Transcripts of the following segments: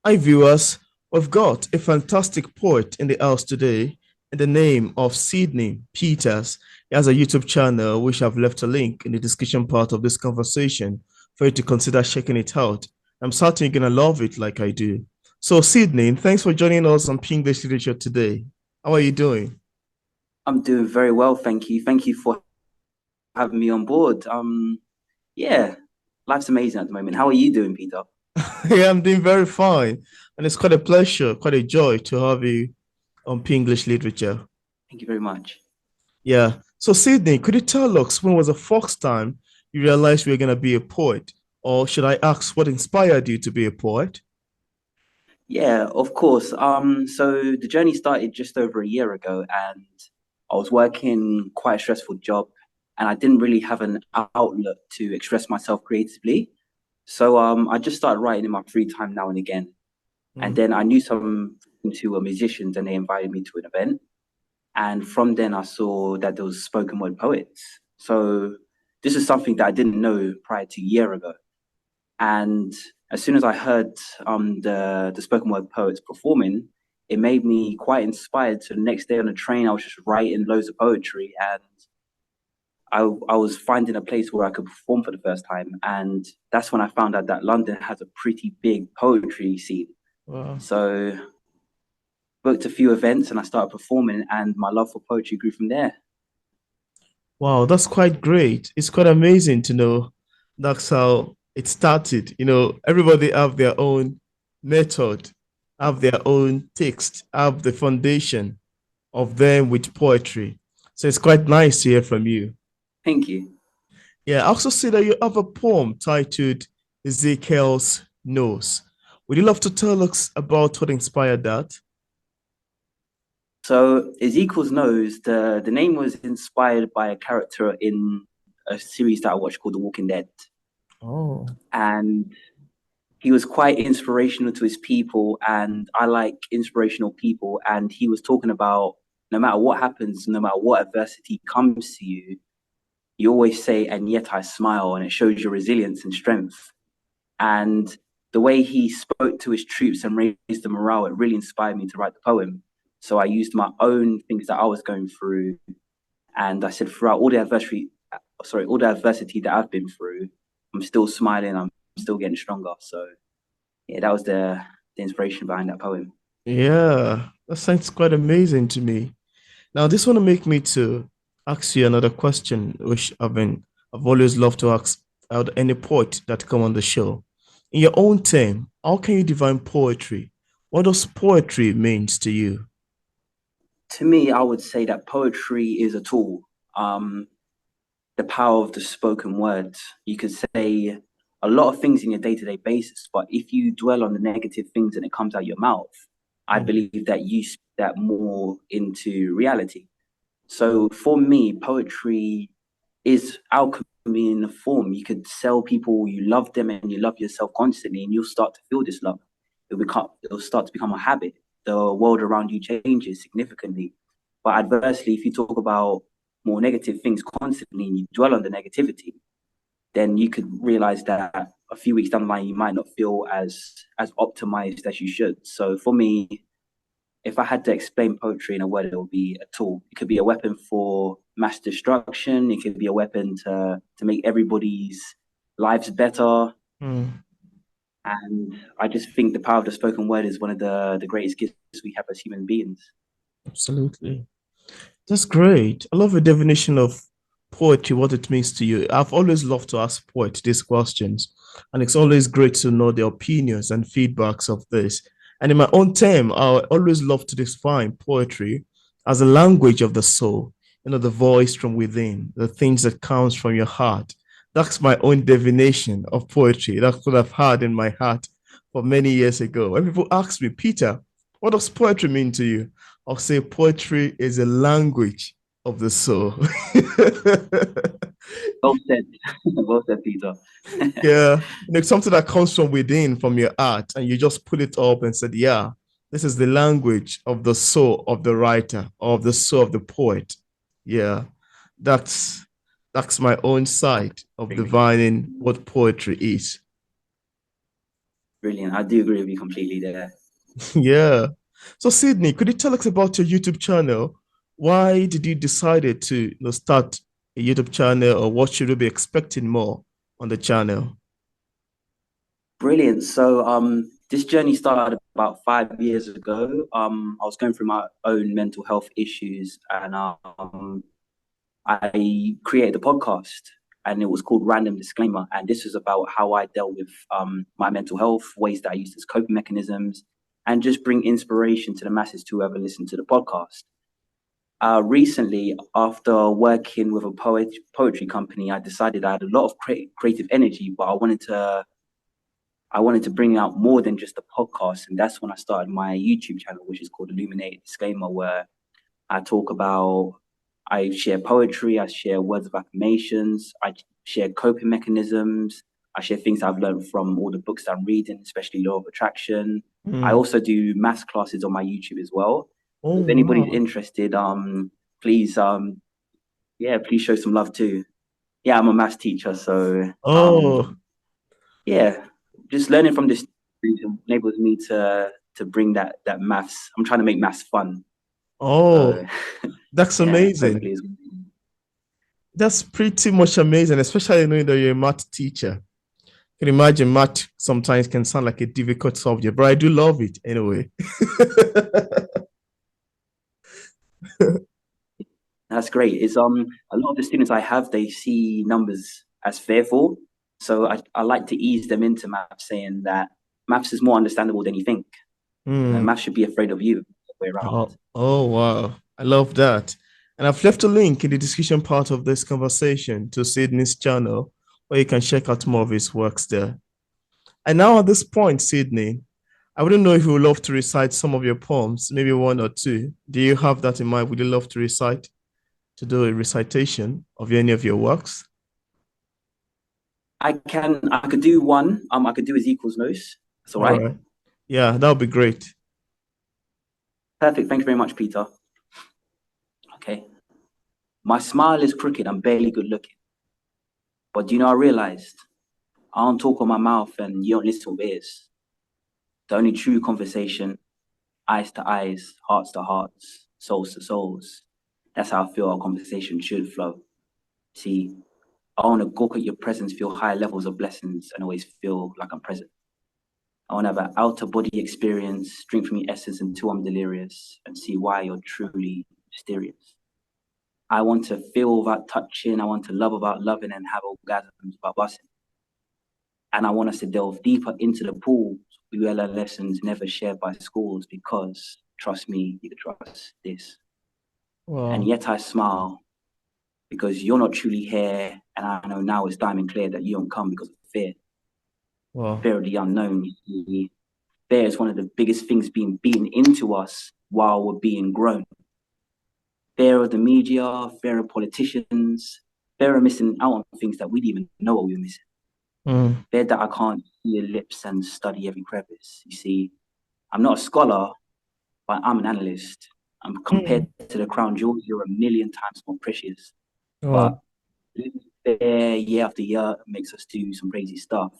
Hi, viewers. We've got a fantastic poet in the house today in the name of Sydney Peters. He has a YouTube channel, which I've left a link in the description part of this conversation for you to consider checking it out. I'm certain you're going to love it like I do. So, Sydney, thanks for joining us on English Literature today. How are you doing? I'm doing very well, thank you. Thank you for having me on board. Yeah, life's amazing at the moment. How are you doing, Peter? Yeah, I'm doing very fine. And it's quite a pleasure, quite a joy to have you on English Literature. Thank you very much. Yeah. So, Sydney, could you tell us when was the first time you realized you were going to be a poet? Or should I ask what inspired you to be a poet? Yeah, of course. So the journey started just over a year ago, and I was working quite a stressful job, and I didn't really have an outlet to express myself creatively. So I just started writing in my free time now and again. And Mm. then I knew some who were musicians, and they invited me to an event. And from then I saw that there was spoken word poets. So this is something that I didn't know prior to a year ago. And as soon as I heard the spoken word poets performing, it made me quite inspired. So the next day on the train, I was just writing loads of poetry, and I was finding a place where I could perform for the first time. And that's when I found out that London has a pretty big poetry scene. Wow. So booked a few events and I started performing, and my love for poetry grew from there. Wow, that's quite great. It's quite amazing to know that's how it started. Everybody have their own method, have their own text, have the foundation of them with poetry. So it's quite nice to hear from you. Thank you. Yeah, I also see that you have a poem titled Ezekiels Nose. Would you love to tell us about what inspired that? So Ezekiel's Nose, the name was inspired by a character in a series that I watched called The Walking Dead. Oh. And he was quite inspirational to his people, and I like inspirational people. And he was talking about no matter what happens, no matter what adversity comes to you, you always say, and yet I smile, and it shows your resilience and strength. And the way he spoke to his troops and raised the morale, it really inspired me to write the poem. So I used my own things that I was going through, and I said throughout all the adversity that I've been through, I'm still smiling, I'm still getting stronger. So yeah, that was the inspiration behind that poem. Yeah, that sounds quite amazing to me. Now, this want to make me to ask you another question, which I've always loved to ask out any poet that come on the show. In your own term, how can you define poetry? What does poetry means to you? To me, I would say that poetry is a tool. Um, the power of the spoken word. You could say a lot of things in your day-to-day basis, but if you dwell on the negative things and it comes out your mouth, I Mm. believe that you speak that more into reality. So for me, poetry is alchemy in the form. You could sell people you love them and you love yourself constantly, and you'll start to feel this love. It'll start to become a habit. The world around you changes significantly. But adversely, if you talk about more negative things constantly and you dwell on the negativity, then you could realize that a few weeks down the line you might not feel as optimized as you should. So for me, if I had to explain poetry in a word, it would be a tool. It could be a weapon for mass destruction. It could be a weapon to make everybody's lives better. Mm, And I just think the power of the spoken word is one of the greatest gifts we have as human beings. absolutely. That's great. I love the definition of poetry, what it means to you. I've always loved to ask poets these questions, and it's always great to know their opinions and feedbacks of this. And in my own term, I always love to define poetry as a language of the soul, the voice from within, the things that comes from your heart. That's my own definition of poetry. That's what I've had in my heart for many years ago. When people ask me, Peter, what does poetry mean to you? I'll say poetry is a language of the soul. Well said. Well said, Peter. Yeah, it's something that comes from within, from your heart, and you just put it up and said, "Yeah, this is the language of the soul of the writer, of the soul of the poet." Yeah, that's that's my own side of divining what poetry is. Brilliant. I do agree with you completely there. Yeah. So Sydney, could you tell us about your YouTube channel? Why did you decide to, start a YouTube channel, or what should we be expecting more on the channel? Brilliant. So this journey started about 5 years ago. I was going through my own mental health issues and I created a podcast and it was called Random Disclaimer. And this was about how I dealt with my mental health, ways that I used as coping mechanisms, and just bring inspiration to the masses to whoever listened to the podcast. Recently, after working with a poetry company, I decided I had a lot of creative energy, but I wanted to bring out more than just a podcast. And that's when I started my YouTube channel, which is called Illuminated Disclaimer, where I talk about, I share poetry, I share words of affirmations, I share coping mechanisms, I share things I've learned from all the books I'm reading, especially Law of Attraction. I Mm. also do math classes on my YouTube as well. Oh, So if anybody's wow. interested, please, yeah, please show some love too. Yeah, I'm a maths teacher, so Oh, yeah, just learning from this enables me to bring that maths. I'm trying to make maths fun. oh, So that's yeah, amazing. hopefully it's That's pretty much amazing, especially knowing that you're a math teacher. Can imagine math sometimes can sound like a difficult subject, but I do love it anyway. that's great. It's a lot of the students I have, they see numbers as fearful. So I like to ease them into maths, saying that maths is more understandable than you think. Hmm. Maths should be afraid of you, the way around. Oh, wow. I love that. And I've left a link in the description part of this conversation to Sydney's channel, where you can check out more of his works there. And now at this point, Sydney, I wouldn't know if you would love to recite some of your poems, maybe one or two. Do you have that in mind? Would you love to recite, to do a recitation of any of your works? I could do one. I could do Ezekiels Nose. That's all All right. right. Yeah, that would be great. Perfect. Thank you very much, Peter. Okay. My smile is crooked. I'm barely good looking. But do you know, I realized I don't talk on my mouth and you don't listen with ears. The only true conversation, eyes to eyes, hearts to hearts, souls to souls. That's how I feel our conversation should flow. See, I want to gawk at your presence, feel high levels of blessings, and always feel like I'm present. I want to have an outer body experience, drink from your essence until I'm delirious, and see why you're truly mysterious. I want to feel without touching. I want to love without loving and have orgasms without busting. And I want us to delve deeper into the pool. We will learn lessons never shared by schools because, trust me, you can trust this. And Wow. yet I smile because you're not truly here. And I know now it's diamond clear that you don't come because of fear, Wow. fear of the unknown. Fear is one of the biggest things being beaten into us while we're being grown. Fear of the media, fear of politicians, fear of missing out on things that we didn't even know what we were missing. Mm. Fear that I can't see your lips and study every crevice. You see, I'm not a scholar, but I'm an analyst. I'm compared Mm. to the crown jewels, you're a million times more precious. But Wow. there, year after year, makes us do some crazy stuff.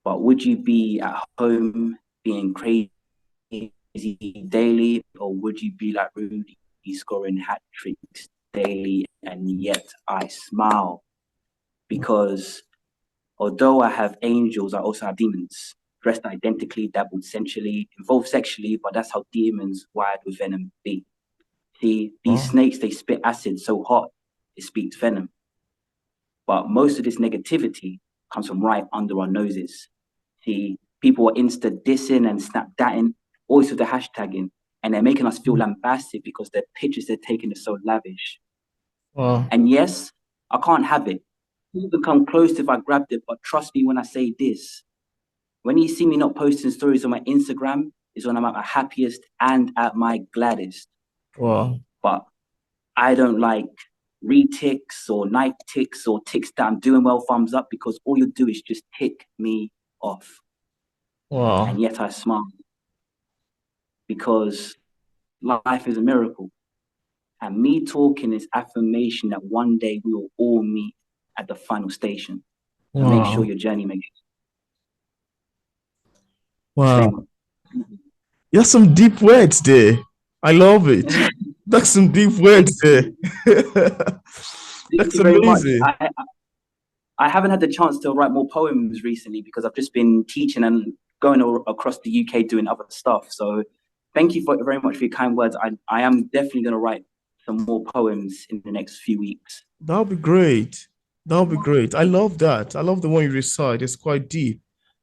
But would you be at home being crazy daily, or would you be like Rudy, scoring hat tricks daily? And yet I smile because although I have angels, I also have demons, dressed identically, dabbled sensually, involved sexually, but that's how demons wired with venom be. See, these Wow. snakes, they spit acid so hot, it speaks venom. But most of this negativity comes from right under our noses. See, people are insta dissing and snap datting, always with the hashtagging, and they're making us feel Mm. lambasted because the pictures they're taking are so lavish. Wow. And yes, I can't have it. You can come close if I grabbed it, but trust me when I say this. When you see me not posting stories on my Instagram, is when I'm at my happiest and at my gladdest. Wow. But I don't like reticks or night ticks or ticks that I'm doing well, thumbs up, because all you do is just tick me off. And Wow. yet I smile because life is a miracle. And me talking is affirmation that one day we will all meet at the final station. So make sure Wow. your journey makes Wow. Same. There's some deep words there. I love it. That's some deep Thank words there. you. Thank That's you very much. amazing. I haven't had the chance to write more poems recently because I've just been teaching and going across the UK doing other stuff. So thank you very much for your kind words. I am definitely going to write some more poems in the next few weeks. That'll be great. That'll be great. I love that. I love the one you recite. It's quite deep.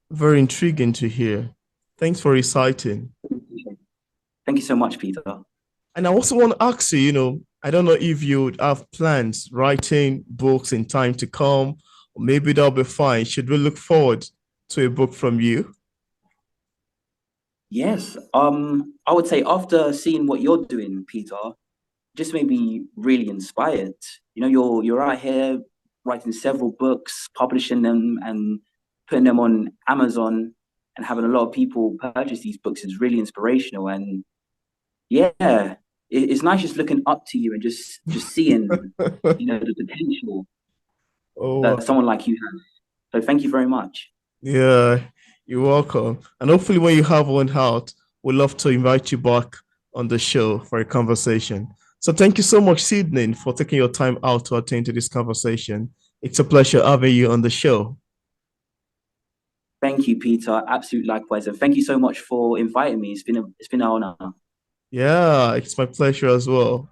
Very intriguing to hear. Thanks for reciting. Thank you so much, Peter. And I also want to ask you, I don't know if you have plans writing books in time to come, or maybe that'll be fine. Should we look forward to a book from you? Yes. I would say after seeing what you're doing, Peter, just made me really inspired. You know, you're out here writing several books, publishing them, and putting them on Amazon, and having a lot of people purchase these books is really inspirational. And yeah, it's nice just looking up to you and just seeing, the potential Oh, that someone like you has. So thank you very much. yeah, you're welcome. And hopefully, when you have one out, we'd love to invite you back on the show for a conversation. So, thank you so much, Sydney, for taking your time out to attend to this conversation. It's a pleasure having you on the show. Thank you, Peter. Absolute likewise, and thank you so much for inviting me. It's been an honor. Yeah, it's my pleasure as well.